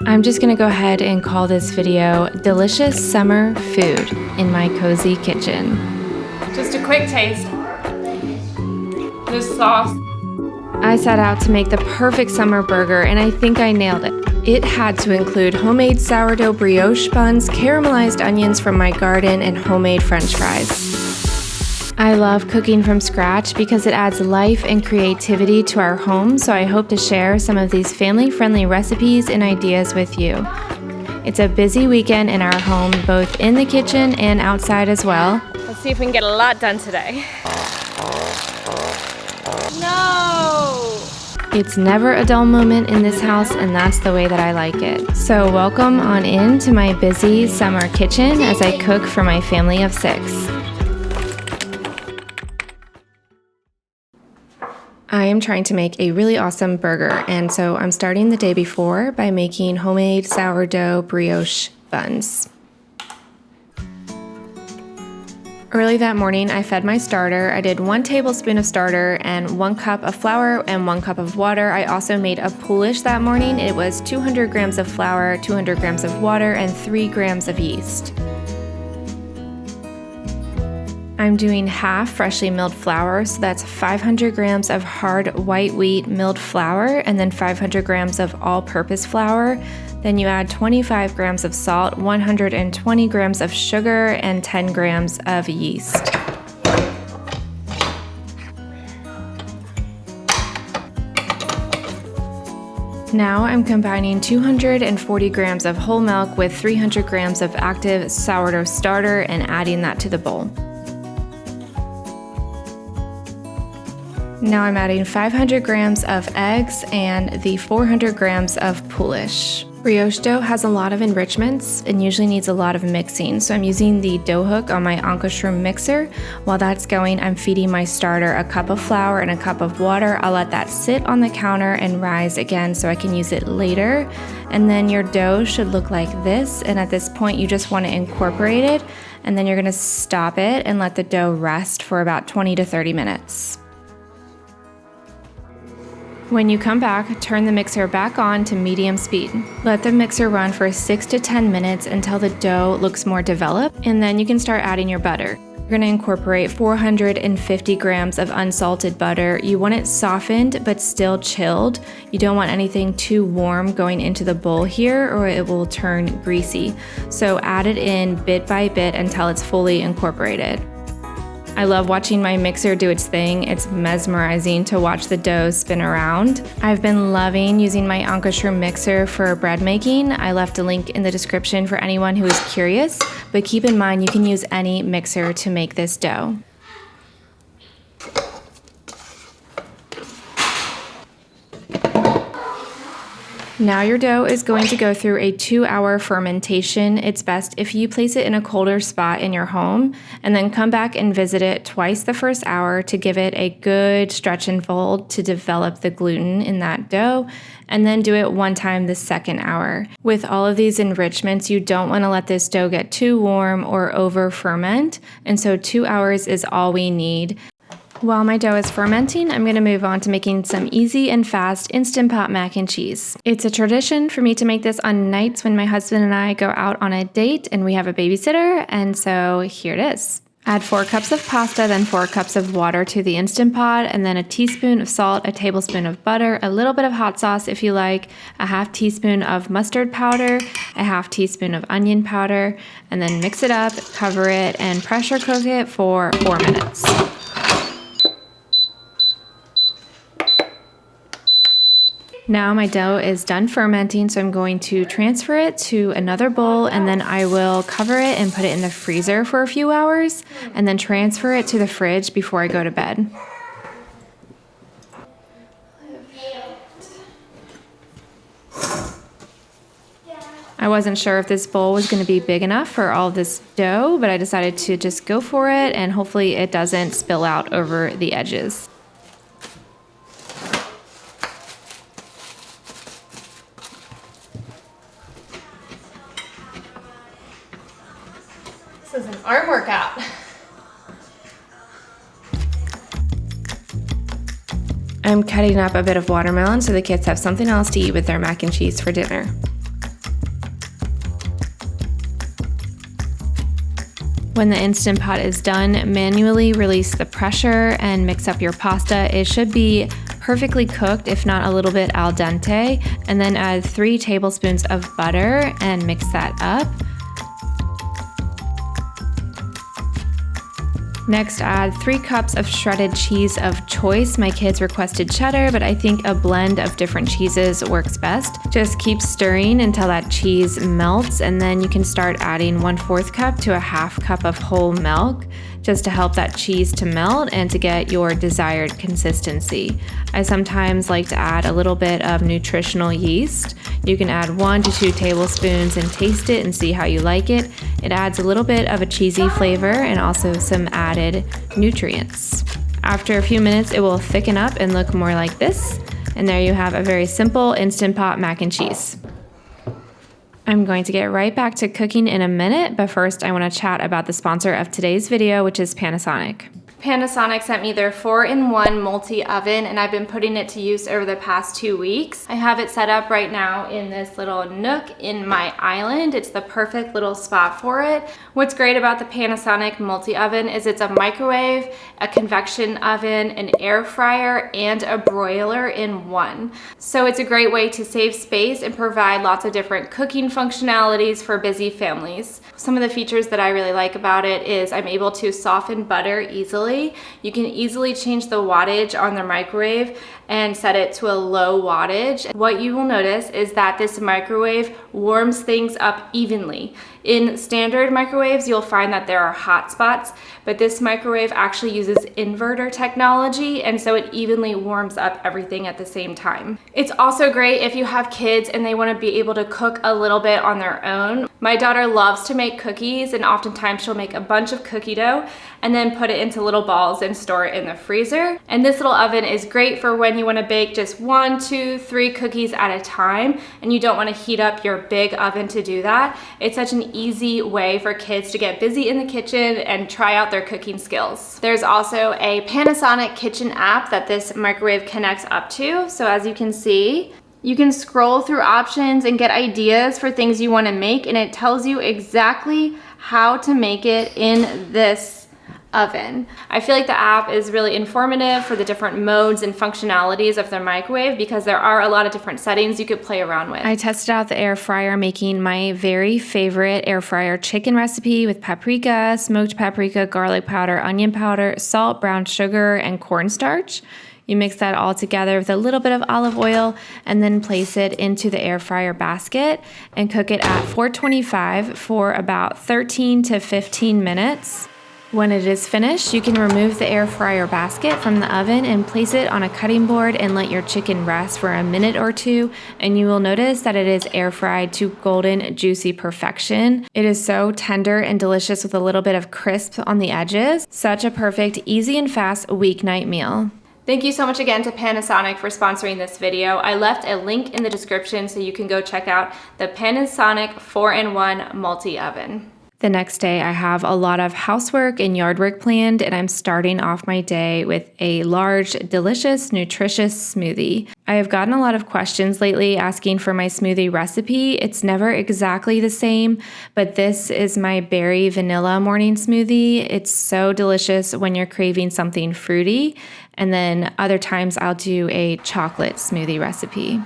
I'm just gonna go ahead and call this video Delicious Summer Food in My Cozy Kitchen. Just a quick taste. This sauce. I set out to make the perfect summer burger and I think I nailed it. It had to include homemade sourdough brioche buns, caramelized onions from my garden, and homemade french fries. I love cooking from scratch because it adds life and creativity to our home, so I hope to share some of these family-friendly recipes and ideas with you. It's a busy weekend in our home, both in the kitchen and outside as well. Let's see if we can get a lot done today. No! It's never a dull moment in this house, and that's the way that I like it. So welcome on in to my busy summer kitchen as I cook for my family of 6. I am trying to make a really awesome burger, and so I'm starting the day before by making homemade sourdough brioche buns. Early that morning, I fed my starter. I did 1 tablespoon of starter and 1 cup of flour and 1 cup of water. I also made a poolish that morning. It was 200 grams of flour, 200 grams of water, and 3 grams of yeast. I'm doing half freshly milled flour, so that's 500 grams of hard white wheat milled flour and then 500 grams of all-purpose flour. Then you add 25 grams of salt, 120 grams of sugar, and 10 grams of yeast. Now I'm combining 240 grams of whole milk with 300 grams of active sourdough starter and adding that to the bowl. Now I'm adding 500 grams of eggs and the 400 grams of poolish. Brioche dough has a lot of enrichments and usually needs a lot of mixing, so I'm using the dough hook on my Anka mixer. While that's going, I'm feeding my starter a cup of flour and a cup of water. I'll let that sit on the counter and rise again so I can use it later. And then your dough should look like this, and at this point you just want to incorporate it, and then you're going to stop it and let the dough rest for about 20 to 30 minutes. When you come back, turn the mixer back on to medium speed. Let the mixer run for 6 to 10 minutes until the dough looks more developed, and then you can start adding your butter. You're going to incorporate 450 grams of unsalted butter. You want it softened but still chilled. You don't want anything too warm going into the bowl here or it will turn greasy. So add it in bit by bit until it's fully incorporated. I love watching my mixer do its thing. It's mesmerizing to watch the dough spin around. I've been loving using my Anka mixer for bread making. I left a link in the description for anyone who is curious, but keep in mind you can use any mixer to make this dough. Now your dough is going to go through a 2-hour fermentation. It's best if you place it in a colder spot in your home and then come back and visit it twice the first hour to give it a good stretch and fold to develop the gluten in that dough, and then do it 1 time the second hour. With all of these enrichments, you don't want to let this dough get too warm or over ferment, and so 2 hours is all we need. While my dough is fermenting, I'm going to move on to making some easy and fast Instant Pot mac and cheese. It's a tradition for me to make this on nights when my husband and I go out on a date and we have a babysitter, and so here it is. Add 4 cups of pasta, then 4 cups of water to the Instant Pot, and then a teaspoon of salt, a tablespoon of butter, a little bit of hot sauce if you like, a half teaspoon of mustard powder, a half teaspoon of onion powder, and then mix it up, cover it, and pressure cook it for 4 minutes. Now my dough is done fermenting, so I'm going to transfer it to another bowl, and then I will cover it and put it in the freezer for a few hours, and then transfer it to the fridge before I go to bed. I wasn't sure if this bowl was going to be big enough for all this dough, but I decided to just go for it, and hopefully it doesn't spill out over the edges. This is an arm workout. I'm cutting up a bit of watermelon so the kids have something else to eat with their mac and cheese for dinner. When the Instant Pot is done, manually release the pressure and mix up your pasta. It should be perfectly cooked, if not a little bit al dente, and then add 3 tablespoons of butter and mix that up. Next, add 3 cups of shredded cheese of choice. My kids requested cheddar, but I think a blend of different cheeses works best. Just keep stirring until that cheese melts, and then you can start adding 1/4 cup to a 1/2 cup of whole milk, just to help that cheese to melt and to get your desired consistency. I sometimes like to add a little bit of nutritional yeast. You can add 1 to 2 tablespoons and taste it and see how you like it. It adds a little bit of a cheesy flavor and also some added nutrients. After a few minutes, it will thicken up and look more like this. And there you have a very simple Instant Pot mac and cheese. I'm going to get right back to cooking in a minute, but first I want to chat about the sponsor of today's video, which is Panasonic. Panasonic sent me their 4-in-1 multi-oven, and I've been putting it to use over the past 2 weeks. I have it set up right now in this little nook in my island. It's the perfect little spot for it. What's great about the Panasonic multi-oven is it's a microwave, a convection oven, an air fryer, and a broiler in one. So it's a great way to save space and provide lots of different cooking functionalities for busy families. Some of the features that I really like about it is I'm able to soften butter easily. You can easily change the wattage on the microwave and set it to a low wattage. What you will notice is that this microwave warms things up evenly. In standard microwaves, you'll find that there are hot spots, but this microwave actually uses inverter technology, and so it evenly warms up everything at the same time. It's also great if you have kids and they want to be able to cook a little bit on their own. My daughter loves to make cookies, and oftentimes she'll make a bunch of cookie dough and then put it into little balls and store it in the freezer. And this little oven is great for when you want to bake just 1, 2, 3 cookies at a time and you don't want to heat up your big oven to do that. It's such an easy way for kids to get busy in the kitchen and try out their cooking skills. There's also a Panasonic kitchen app that this microwave connects up to. So as you can see, you can scroll through options and get ideas for things you want to make, and it tells you exactly how to make it in this oven. I feel like the app is really informative for the different modes and functionalities of the microwave because there are a lot of different settings you could play around with. I tested out the air fryer making my very favorite air fryer chicken recipe with paprika, smoked paprika, garlic powder, onion powder, salt, brown sugar, and cornstarch. You mix that all together with a little bit of olive oil and then place it into the air fryer basket and cook it at 425 for about 13 to 15 minutes. When it is finished, you can remove the air fryer basket from the oven and place it on a cutting board and let your chicken rest for a minute or 2, and you will notice that it is air fried to golden, juicy perfection. It is so tender and delicious with a little bit of crisp on the edges. Such a perfect, easy and fast weeknight meal. Thank you so much again to Panasonic for sponsoring this video. I left a link in the description so you can go check out the Panasonic 4-in-1 multi-oven. The next day, I have a lot of housework and yard work planned, and I'm starting off my day with a large, delicious, nutritious smoothie. I have gotten a lot of questions lately asking for my smoothie recipe. It's never exactly the same, but this is my berry vanilla morning smoothie. It's so delicious when you're craving something fruity, and then other times I'll do a chocolate smoothie recipe.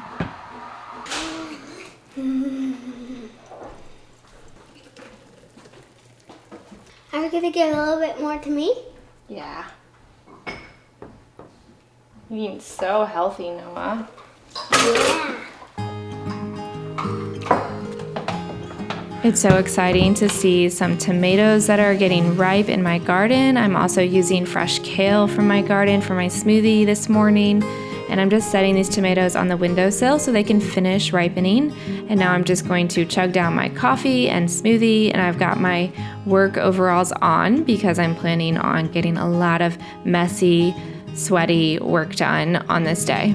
Are you gonna give a little bit more to me? Yeah. You're eating so healthy, Noah. Yeah. It's so exciting to see some tomatoes that are getting ripe in my garden. I'm also using fresh kale from my garden for my smoothie this morning. And I'm just setting these tomatoes on the windowsill so they can finish ripening. And now I'm just going to chug down my coffee and smoothie, and I've got my work overalls on because I'm planning on getting a lot of messy, sweaty work done on this day.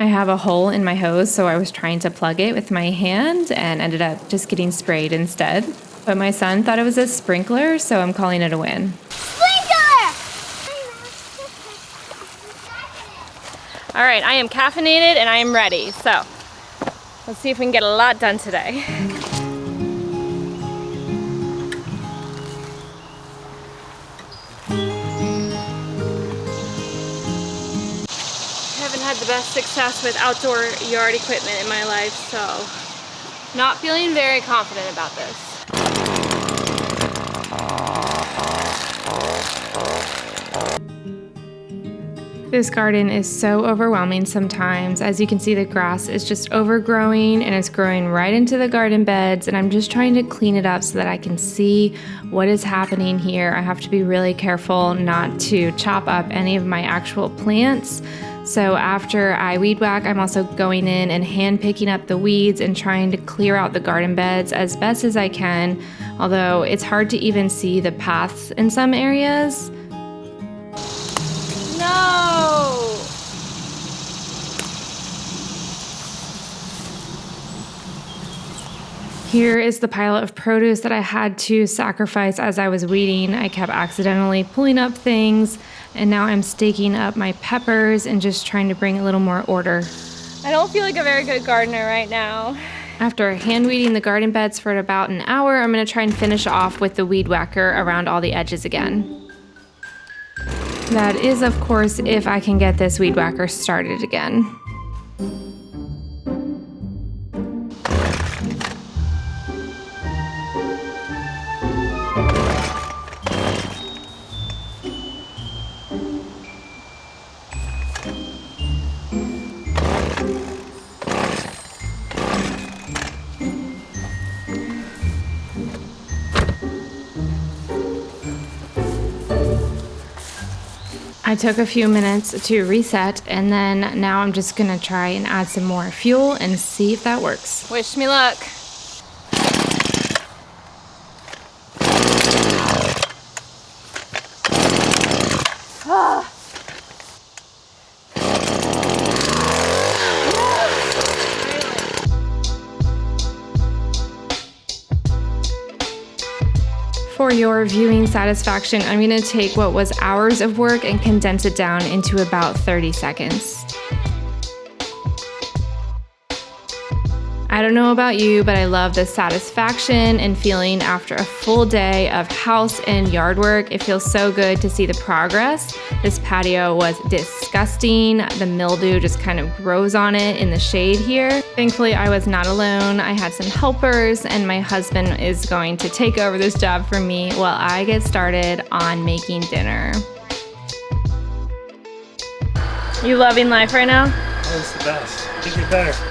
I have a hole in my hose, so I was trying to plug it with my hand and ended up just getting sprayed instead. But my son thought it was a sprinkler, so I'm calling it a win. Sprinkler! All right, I am caffeinated and I am ready. So let's see if we can get a lot done today. I haven't had the best success with outdoor yard equipment in my life, so not feeling very confident about this. This garden is so overwhelming sometimes. As you can see, the grass is just overgrowing and it's growing right into the garden beds, and I'm just trying to clean it up so that I can see what is happening here. I have to be really careful not to chop up any of my actual plants. So after I weed whack, I'm also going in and hand picking up the weeds and trying to clear out the garden beds as best as I can, although it's hard to even see the paths in some areas. No! Here is the pile of produce that I had to sacrifice as I was weeding. I kept accidentally pulling up things, and now I'm staking up my peppers and just trying to bring a little more order. I don't feel like a very good gardener right now. After hand weeding the garden beds for about an hour, I'm going to try and finish off with the weed whacker around all the edges again. That is, of course, if I can get this weed whacker started again. I took a few minutes to reset, and then now I'm just gonna try and add some more fuel and see if that works. Wish me luck. Ah. For your viewing satisfaction, I'm going to take what was hours of work and condense it down into about 30 seconds. I don't know about you, but I love the satisfaction and feeling after a full day of house and yard work. It feels so good to see the progress. This patio was disgusting. The mildew just kind of grows on it in the shade here. Thankfully, I was not alone. I had some helpers, and my husband is going to take over this job for me while I get started on making dinner. You loving life right now? Oh, it's the best. Can't get better.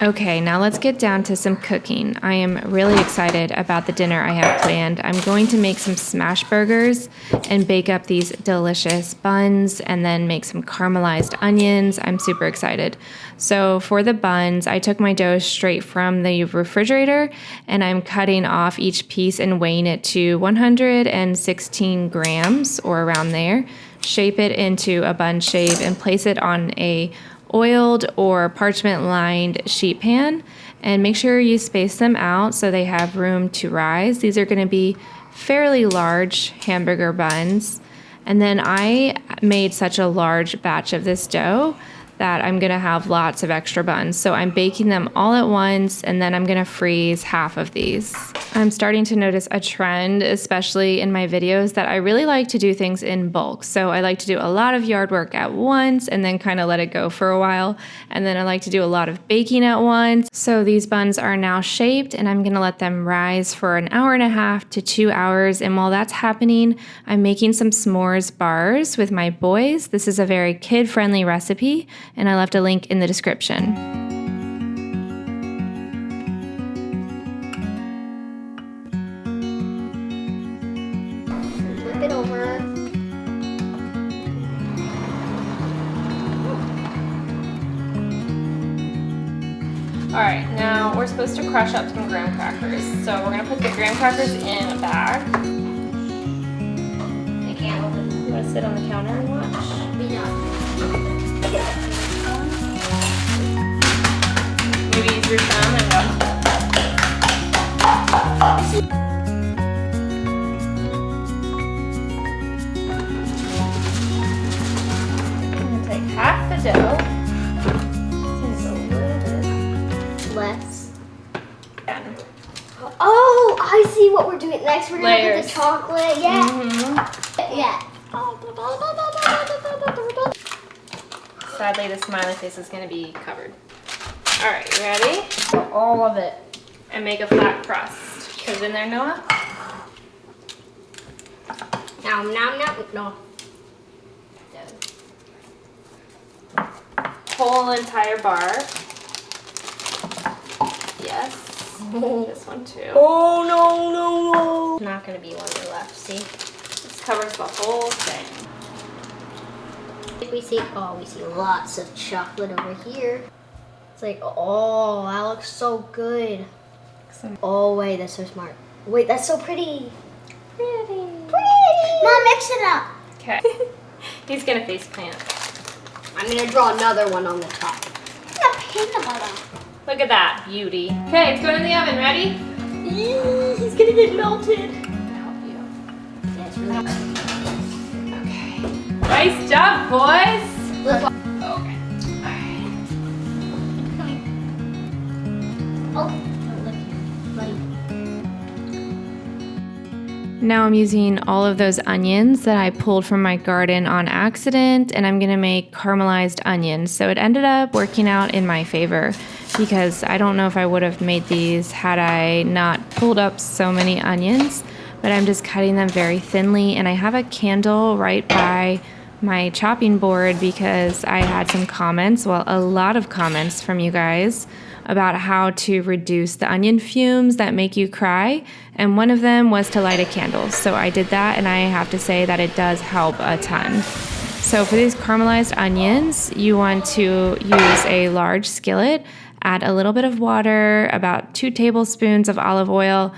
Okay, now let's get down to some cooking. I am really excited about the dinner I have planned. I'm going to make some smash burgers and bake up these delicious buns and then make some caramelized onions. I'm super excited. So for the buns, I took my dough straight from the refrigerator, and I'm cutting off each piece and weighing it to 116 grams or around there. Shape it into a bun shape and place it on a oiled or parchment lined sheet pan, and make sure you space them out so they have room to rise. These are going to be fairly large hamburger buns. And then I made such a large batch of this dough that I'm going to have lots of extra buns. So I'm baking them all at once, and then I'm going to freeze half of these. I'm starting to notice a trend, especially in my videos, that I really like to do things in bulk. So I like to do a lot of yard work at once and then kind of let it go for a while. And then I like to do a lot of baking at once. So these buns are now shaped, and I'm going to let them rise for an hour and a half to 2 hours. And while that's happening, I'm making some s'mores bars with my boys. This is a very kid-friendly recipe, and I left a link in the description. Flip it over. All right, now we're supposed to crush up some graham crackers. So we're gonna put the graham crackers in a bag. I can't open it. You wanna sit on the counter and watch? We know. Maybe use your thumb and go. what we're doing next. We're gonna Layers. put the chocolate. Yeah. Mm-hmm. Yeah. Sadly, the smiley face is going to be covered. All right, you ready? All of it. And make a flat crust. Put it in there, Noah. No. Whole entire bar. Yes. This one too. Oh no. Not gonna be one left. See. This covers the whole thing. We see lots of chocolate over here. It's like, oh, that looks so good. Oh wait, that's so smart. Wait, that's so pretty. Pretty. Mom, mix it up. Okay. He's gonna face plant. I'm gonna draw another one on the top. It's a peanut butter. Look at that beauty. Okay, it's going in the oven. Ready? He's gonna get melted. I'll help you. Yeah, it's really Okay. Nice job, boys. Let's Okay. All right. Oh, buddy. Now I'm using all of those onions that I pulled from my garden on accident, and I'm gonna make caramelized onions. So it ended up working out in my favor because I don't know if I would have made these had I not pulled up so many onions, but I'm just cutting them very thinly, and I have a candle right by my chopping board because I had some comments, well, a lot of comments from you guys about how to reduce the onion fumes that make you cry, and one of them was to light a candle. So I did that, and I have to say that it does help a ton. So for these caramelized onions, you want to use a large skillet, add a little bit of water, about 2 tablespoons of olive oil,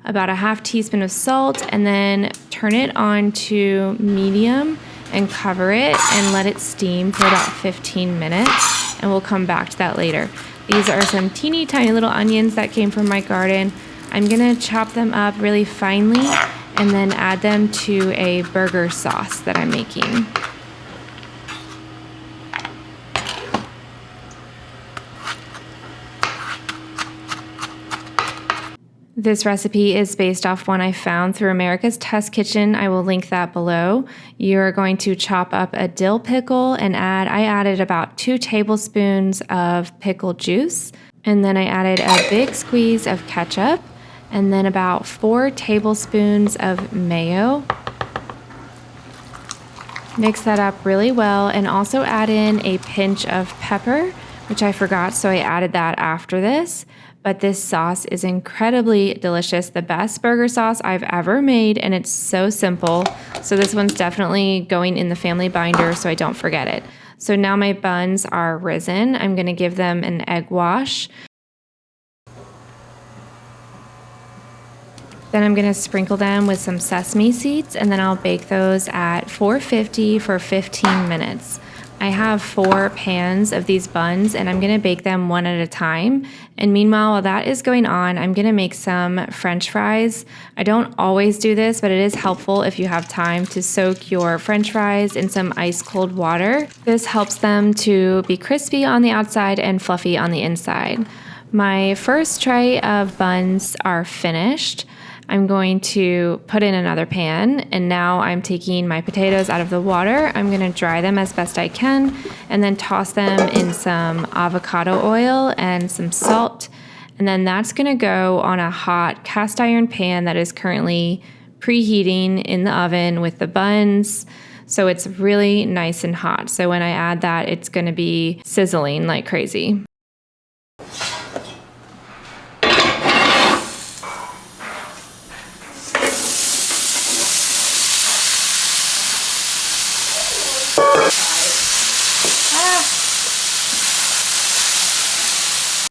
about a half teaspoon of salt, and then turn it on to medium and cover it and let it steam for about 15 minutes, and we'll come back to that later. These are some teeny tiny little onions that came from my garden. I'm gonna chop them up really finely and then add them to a burger sauce that I'm making. This recipe is based off one I found through America's Test Kitchen. I will link that below. You're going to chop up a dill pickle and I added about 2 tablespoons of pickle juice. And then I added a big squeeze of ketchup and then about 4 tablespoons of mayo. Mix that up really well and also add in a pinch of pepper, which I forgot, so I added that after this. But this sauce is incredibly delicious, the best burger sauce I've ever made, and it's so simple. So this one's definitely going in the family binder so I don't forget it. So now my buns are risen. I'm gonna give them an egg wash. Then I'm gonna sprinkle them with some sesame seeds, and then I'll bake those at 450 for 15 minutes. I have 4 pans of these buns, and I'm gonna bake them one at a time. And meanwhile, while that is going on, I'm gonna make some French fries. I don't always do this, but it is helpful if you have time to soak your French fries in some ice cold water. This helps them to be crispy on the outside and fluffy on the inside. My first tray of buns are finished. I'm going to put in another pan, and now I'm taking my potatoes out of the water. I'm gonna dry them as best I can and then toss them in some avocado oil and some salt. And then that's gonna go on a hot cast iron pan that is currently preheating in the oven with the buns. So it's really nice and hot. So when I add that, it's gonna be sizzling like crazy.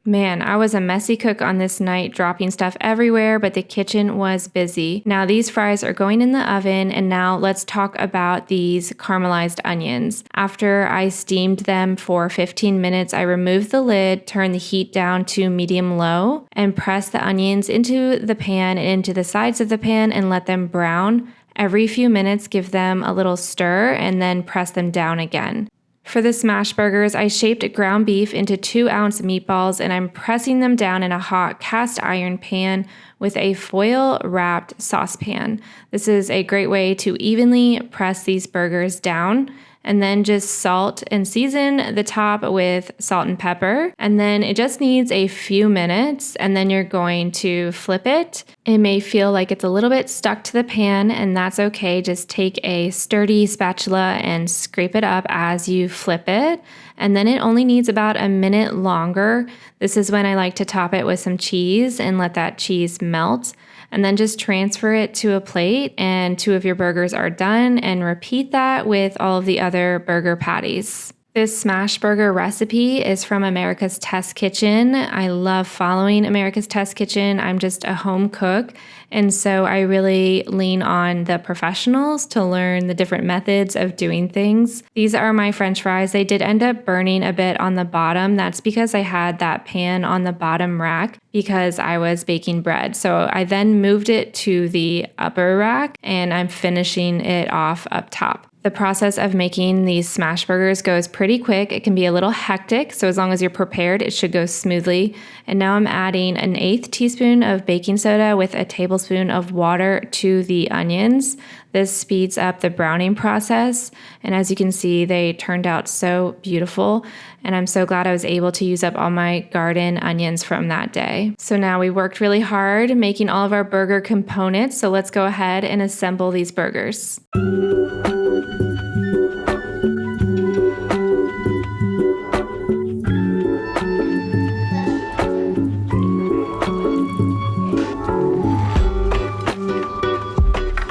Man, I was a messy cook on this night, dropping stuff everywhere, but the kitchen was busy. Now these fries are going in the oven, and now let's talk about these caramelized onions. After I steamed them for 15 minutes, I removed the lid, turned the heat down to medium-low, and pressed the onions into the pan and into the sides of the pan and let them brown. Every few minutes, give them a little stir and then press them down again. For the smash burgers, I shaped ground beef into 2-ounce meatballs and I'm pressing them down in a hot cast iron pan with a foil wrapped saucepan. This is a great way to evenly press these burgers down, and then just salt and season the top with salt and pepper. And then it just needs a few minutes, and then you're going to flip it. It may feel like it's a little bit stuck to the pan, and that's okay. Just take a sturdy spatula and scrape it up as you flip it. And then it only needs about a minute longer. This is when I like to top it with some cheese and let that cheese melt. And then just transfer it to a plate and 2 of your burgers are done, and repeat that with all of the other burger patties. This smash burger recipe is from America's Test Kitchen. I love following America's Test Kitchen. I'm just a home cook, and so I really lean on the professionals to learn the different methods of doing things. These are my French fries. They did end up burning a bit on the bottom. That's because I had that pan on the bottom rack because I was baking bread. So I then moved it to the upper rack and I'm finishing it off up top. The process of making these smash burgers goes pretty quick. It can be a little hectic, so as long as you're prepared, it should go smoothly. And now I'm adding an 1/8 teaspoon of baking soda with a tablespoon of water to the onions. This speeds up the browning process, and as you can see, they turned out so beautiful, and I'm so glad I was able to use up all my garden onions from that day. So now we worked really hard making all of our burger components, so let's go ahead and assemble these burgers.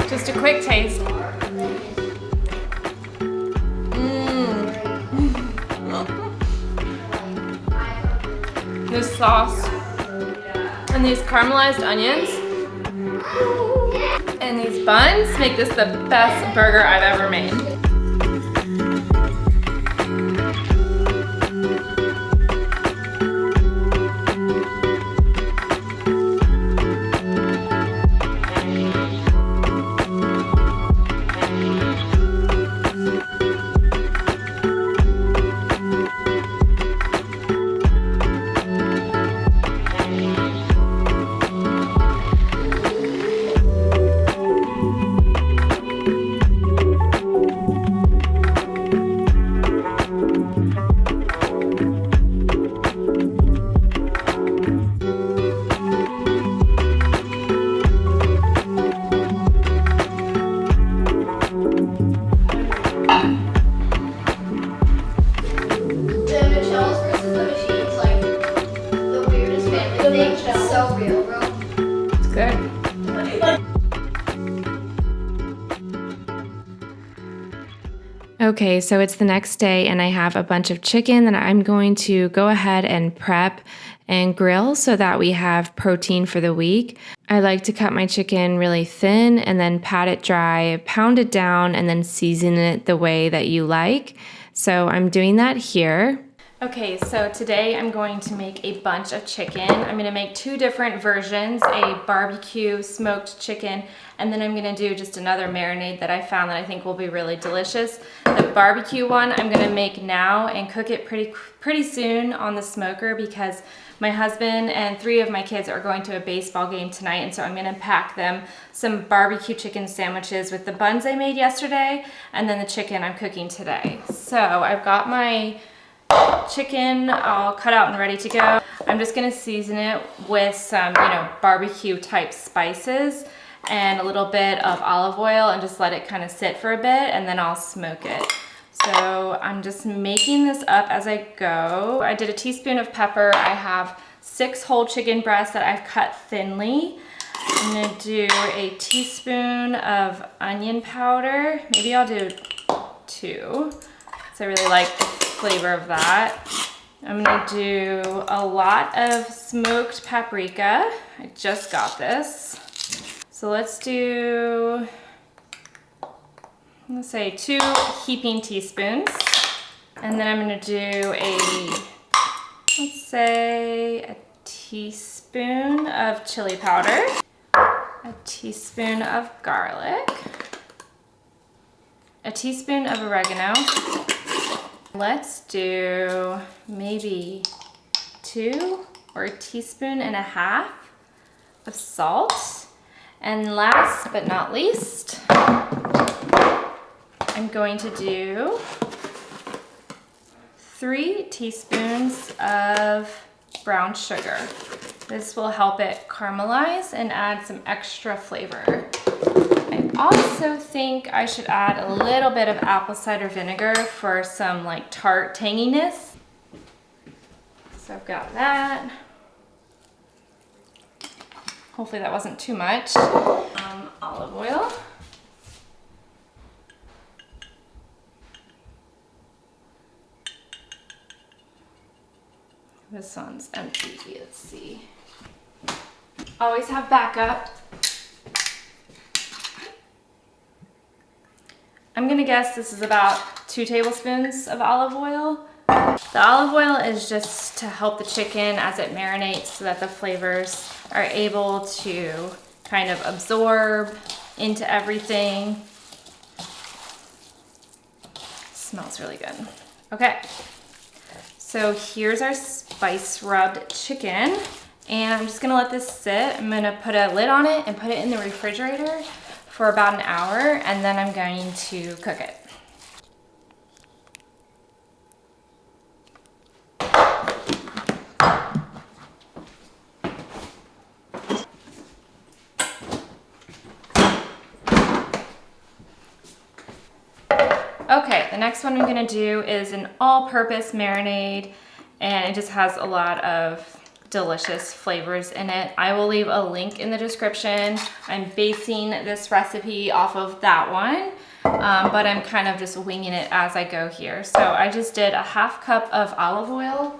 Just a quick taste. This sauce and these caramelized onions and these buns make this the best burger I've ever made. Okay, so it's the next day and I have a bunch of chicken that I'm going to go ahead and prep and grill so that we have protein for the week. I like to cut my chicken really thin and then pat it dry, pound it down, and then season it the way that you like. So I'm doing that here. Okay, so today I'm going to make a bunch of chicken. I'm gonna make 2 different versions, a barbecue smoked chicken, and then I'm gonna do just another marinade that I found that I think will be really delicious. The barbecue one I'm gonna make now and cook it pretty soon on the smoker because my husband and 3 of my kids are going to a baseball game tonight, and so I'm gonna pack them some barbecue chicken sandwiches with the buns I made yesterday and then the chicken I'm cooking today. So I've got my chicken all cut out and ready to go. I'm just gonna season it with some, barbecue type spices and a little bit of olive oil and just let it kind of sit for a bit, and then I'll smoke it. So I'm just making this up as I go. I did a teaspoon of pepper. I have 6 whole chicken breasts that I've cut thinly. I'm gonna do a teaspoon of onion powder. Maybe I'll do 2. So I really like the flavor of that. I'm gonna do a lot of smoked paprika. I just got this. So let's say 2 heaping teaspoons. And then I'm gonna do let's say a teaspoon of chili powder, a teaspoon of garlic, a teaspoon of oregano, Let's do maybe 2 or 1.5 teaspoons of salt. And last but not least, I'm going to do 3 teaspoons of brown sugar. This will help it caramelize and add some extra flavor. I also think I should add a little bit of apple cider vinegar for some like tart tanginess. So I've got that. Hopefully that wasn't too much. Olive oil. This one's empty, let's see. Always have backup. I'm gonna guess this is about 2 tablespoons of olive oil. The olive oil is just to help the chicken as it marinates so that the flavors are able to kind of absorb into everything. Smells really good. Okay, so here's our spice rubbed chicken, and I'm just gonna let this sit. I'm gonna put a lid on it and put it in the refrigerator for about an hour, and then I'm going to cook it. Okay, the next one I'm gonna do is an all-purpose marinade, and it just has a lot of delicious flavors in it. I will leave a link in the description. I'm basing this recipe off of that one, but I'm kind of just winging it as I go here. So I just did a 1/2 cup of olive oil.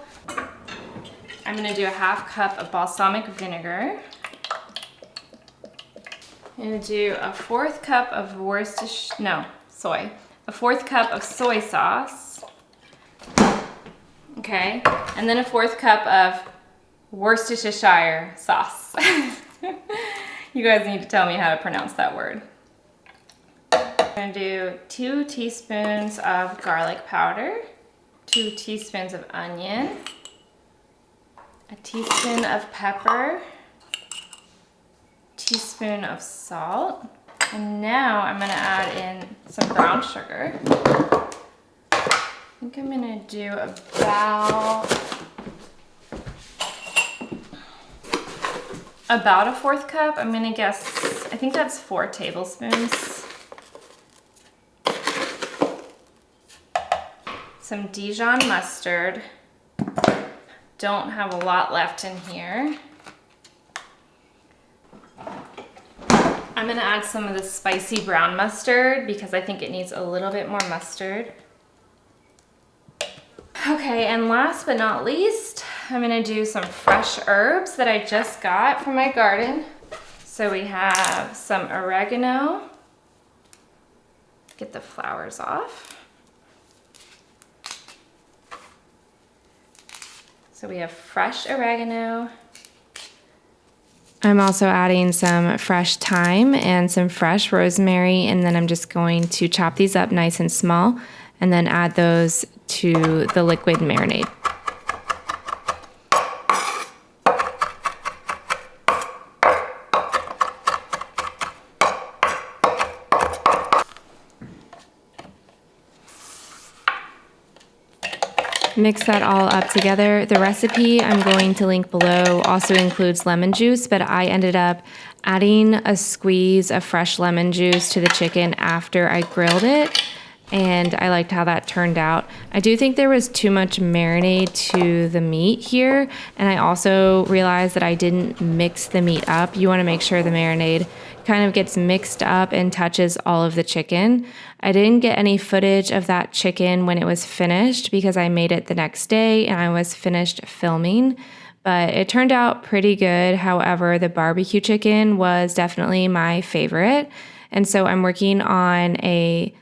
I'm gonna do a 1/2 cup of balsamic vinegar. I'm gonna do a 1/4 cup of soy. A 1/4 cup of soy sauce. Okay, and then a 1/4 cup of Worcestershire sauce. You guys need to tell me how to pronounce that word. I'm gonna do 2 teaspoons of garlic powder, 2 teaspoons of onion, a teaspoon of pepper, teaspoon of salt, and now I'm gonna add in some brown sugar. I think I'm gonna do about a 1/4 cup. I'm gonna guess, I think that's 4 tablespoons. Some Dijon mustard. Don't have a lot left in here. I'm gonna add some of the spicy brown mustard because I think it needs a little bit more mustard. Okay, and last but not least, I'm gonna do some fresh herbs that I just got from my garden. So we have some oregano. Get the flowers off. So we have fresh oregano. I'm also adding some fresh thyme and some fresh rosemary, and then I'm just going to chop these up nice and small and then add those to the liquid marinade. Mix that all up together. The recipe I'm going to link below also includes lemon juice, but I ended up adding a squeeze of fresh lemon juice to the chicken after I grilled it, and I liked how that turned out. I do think there was too much marinade to the meat here, and I also realized that I didn't mix the meat up. You want to make sure the marinade kind of gets mixed up and touches all of the chicken. I didn't get any footage of that chicken when it was finished because I made it the next day and I was finished filming, but it turned out pretty good. However, the barbecue chicken was definitely my favorite, and so I'm working on a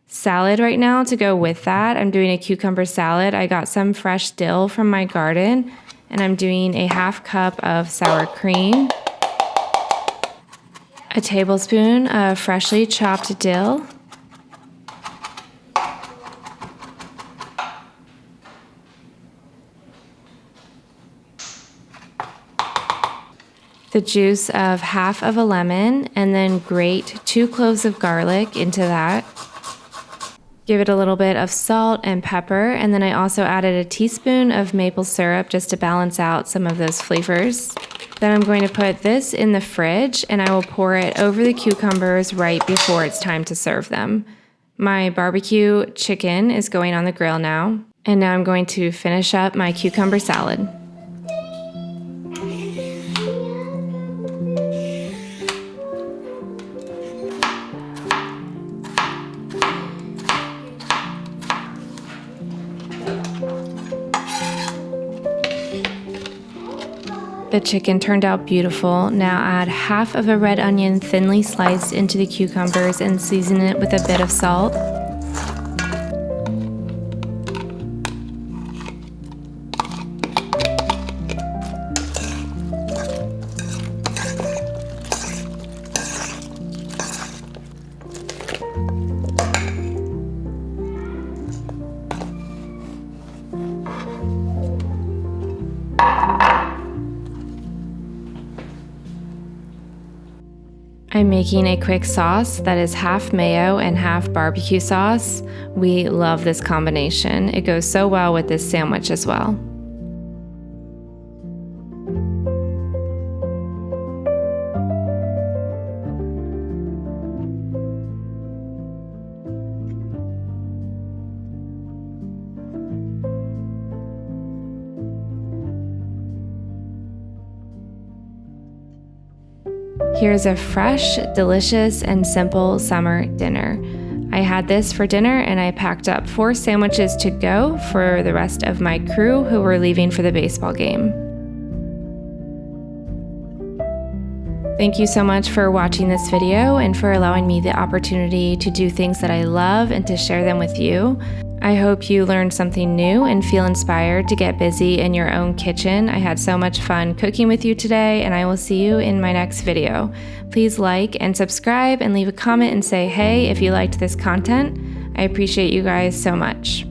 salad right now to go with that. I'm doing a cucumber salad. I got some fresh dill from my garden, and I'm doing a 1/2 cup of sour cream, a tablespoon of freshly chopped dill, the juice of half of a lemon, and then grate 2 cloves of garlic into that. Give it a little bit of salt and pepper, and then I also added a teaspoon of maple syrup just to balance out some of those flavors. Then I'm going to put this in the fridge, and I will pour it over the cucumbers right before it's time to serve them. My barbecue chicken is going on the grill now, and now I'm going to finish up my cucumber salad. The chicken turned out beautiful. Now add half of a red onion thinly sliced into the cucumbers and season it with a bit of salt. I'm making a quick sauce that is half mayo and half barbecue sauce. We love this combination. It goes so well with this sandwich as well. Here's a fresh, delicious, and simple summer dinner. I had this for dinner and I packed up 4 sandwiches to go for the rest of my crew who were leaving for the baseball game. Thank you so much for watching this video and for allowing me the opportunity to do things that I love and to share them with you. I hope you learned something new and feel inspired to get busy in your own kitchen. I had so much fun cooking with you today, and I will see you in my next video. Please like and subscribe and leave a comment and say hey if you liked this content. I appreciate you guys so much.